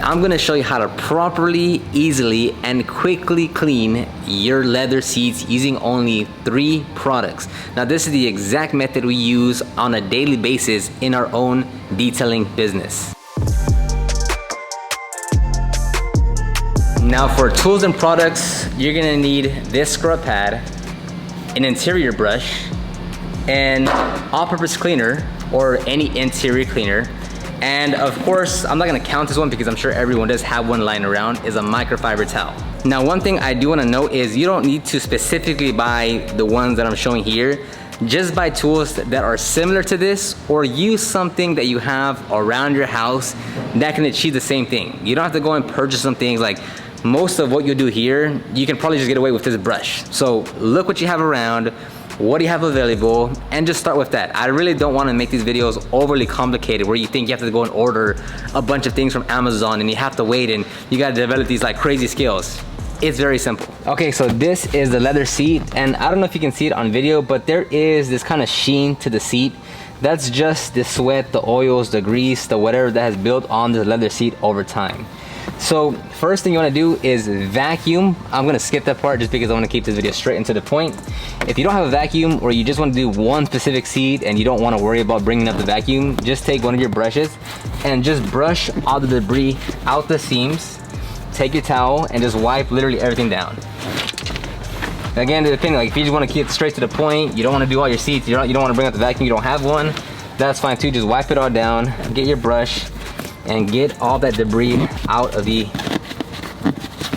I'm gonna show you how to properly, easily, and quickly clean your leather seats using only 3 products. Now this is the exact method we use on a daily basis in our own detailing business. Now for tools and products, you're gonna need this scrub pad, an interior brush, an all-purpose cleaner or any interior cleaner, and of course, I'm not gonna count this one because I'm sure everyone does have one lying around, is a microfiber towel. Now one thing I do wanna note is you don't need to specifically buy the ones that I'm showing here. Just buy tools that are similar to this, or use something that you have around your house that can achieve the same thing. You don't have to go and purchase some things. Like most of what you do here, you can probably just get away with this brush. So look what you have around, what do you have available, and just start with that. I really don't want to make these videos overly complicated where you think you have to go and order a bunch of things from Amazon and you have to wait and you got to develop these like crazy skills. It's very simple. Okay, so this is the leather seat, and I don't know if you can see it on video, but there is this kind of sheen to the seat. That's just the sweat, the oils, the grease, the whatever that has built on the leather seat over time. So first thing you want to do is vacuum. I'm going to skip that part just because I want to keep this video straight and to the point. If you don't have a vacuum, or you just want to do one specific seat and you don't want to worry about bringing up the vacuum, just take one of your brushes and just brush all the debris out the seams. Take your towel and just wipe literally everything down. Again, depending, like if you just want to keep it straight to the point, you don't want to do all your seats, you don't want to bring up the vacuum, you don't have one, that's fine too. Just wipe it all down, get your brush, and get all that debris out of the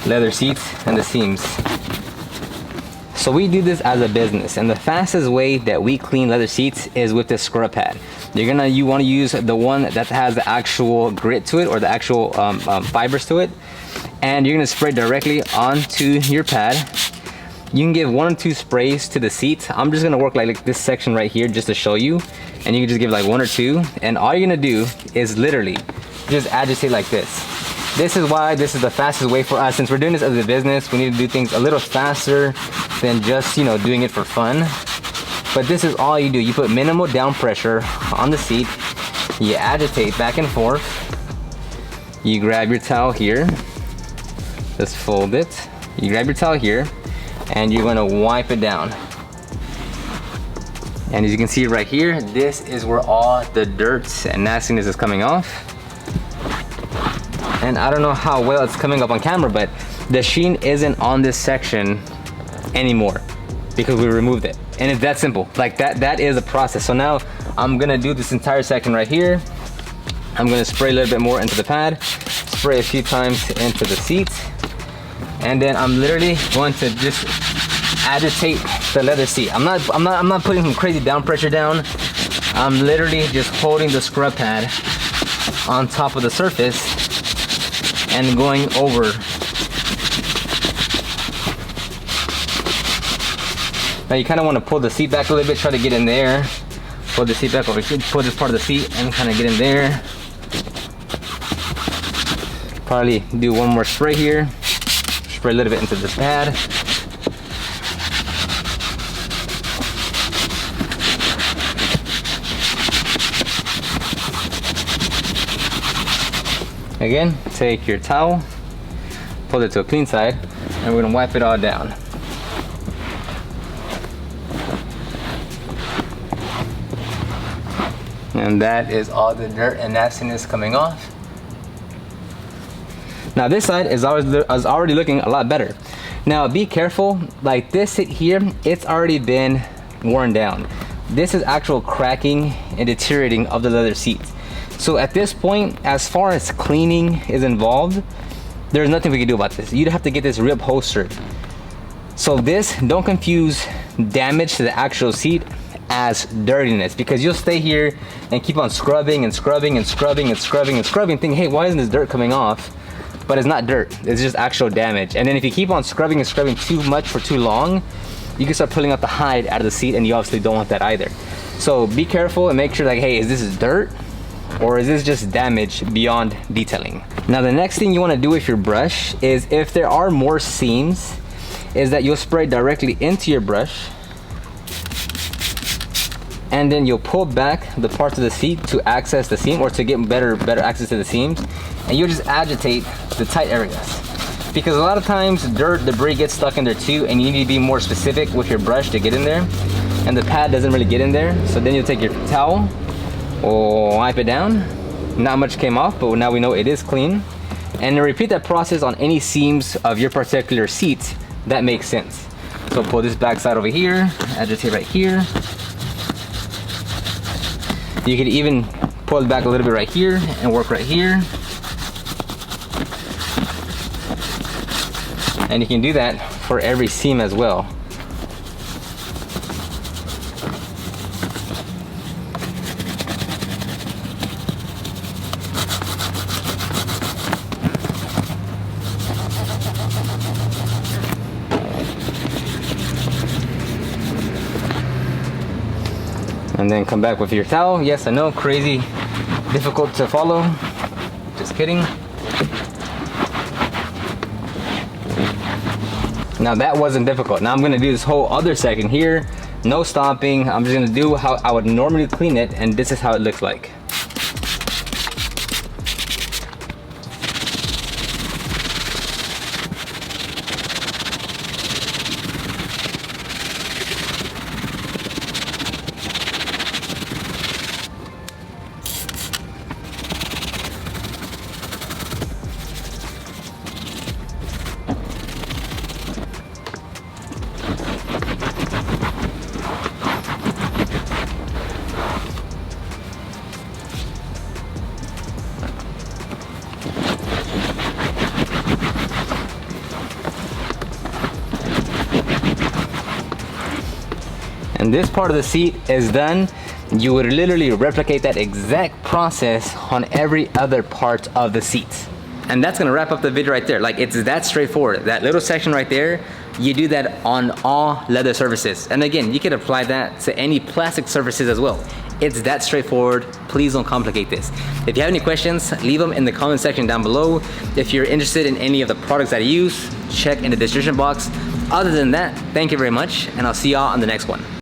leather seats and the seams. So we do this as a business, and the fastest way that we clean leather seats is with this scrub pad. You want to use the one that has the actual grit to it, or the actual fibers to it, and you're going to spray directly onto your pad. You can give 1 or 2 sprays to the seat. I'm just going to work like this section right here just to show you, and you can just give like 1 or 2, and all you're going to do is literally just agitate like this. This is why this is the fastest way for us. Since we're doing this as a business, we need to do things a little faster than just, you know, doing it for fun. But this is all you do. You put minimal down pressure on the seat. You agitate back and forth. You grab your towel here. Just fold it. You grab your towel here, and you're going to wipe it down. And as you can see right here, this is where all the dirt and nastiness is coming off. And I don't know how well it's coming up on camera, but the sheen isn't on this section anymore because we removed it. And it's that simple. Like that is a process. So now I'm gonna do this entire section right here. I'm gonna spray a little bit more into the pad, spray a few times into the seat, and then I'm literally going to just agitate the leather seat. I'm not putting some crazy down pressure down. I'm literally just holding the scrub pad on top of the surface and going over. Now you kind of want to pull the seat back a little bit, try to get in there. Pull the seat back over here, pull this part of the seat and kind of get in there. Probably do one more spray here. Spray a little bit into the pad. Again, take your towel, pull it to a clean side, and we're gonna wipe it all down. And that is all the dirt and nastiness coming off. Now this side is already looking a lot better. Now be careful, like this here, it's already been worn down. This is actual cracking and deteriorating of the leather seats. So at this point, as far as cleaning is involved, there's nothing we can do about this. You'd have to get this reupholstered. So this, don't confuse damage to the actual seat as dirtiness, because you'll stay here and keep on scrubbing and scrubbing and scrubbing and scrubbing and scrubbing, thinking, hey, why isn't this dirt coming off? But it's not dirt, it's just actual damage. And then if you keep on scrubbing and scrubbing too much for too long, you can start pulling out the hide out of the seat, and you obviously don't want that either. So be careful and make sure, like, hey, is this dirt? Or is this just damage beyond detailing? Now the next thing you want to do with your brush is, if there are more seams, is that you'll spray directly into your brush, and then you'll pull back the parts of the seat to access the seam, or to get better access to the seams, and you just agitate the tight areas. Because a lot of times dirt, debris gets stuck in there too, and you need to be more specific with your brush to get in there. And the pad doesn't really get in there. So then you'll take your towel, wipe it down. Not much came off, but now we know it is clean. And repeat that process on any seams of your particular seat that makes sense. So pull this back side over here, agitate right here. You could even pull it back a little bit right here and work right here. And you can do that for every seam as well. And then come back with your towel. Yes, I know, crazy, difficult to follow. Just kidding. Now that wasn't difficult. Now I'm gonna do this whole other section here. No stopping. I'm just gonna do how I would normally clean it, and this is how it looks like. And this part of the seat is done. You would literally replicate that exact process on every other part of the seat. And that's gonna wrap up the video right there. Like, it's that straightforward. That little section right there, you do that on all leather surfaces. And again, you can apply that to any plastic surfaces as well. It's that straightforward. Please don't complicate this. If you have any questions, leave them in the comment section down below. If you're interested in any of the products that I use, check in the description box. Other than that, thank you very much, and I'll see y'all on the next one.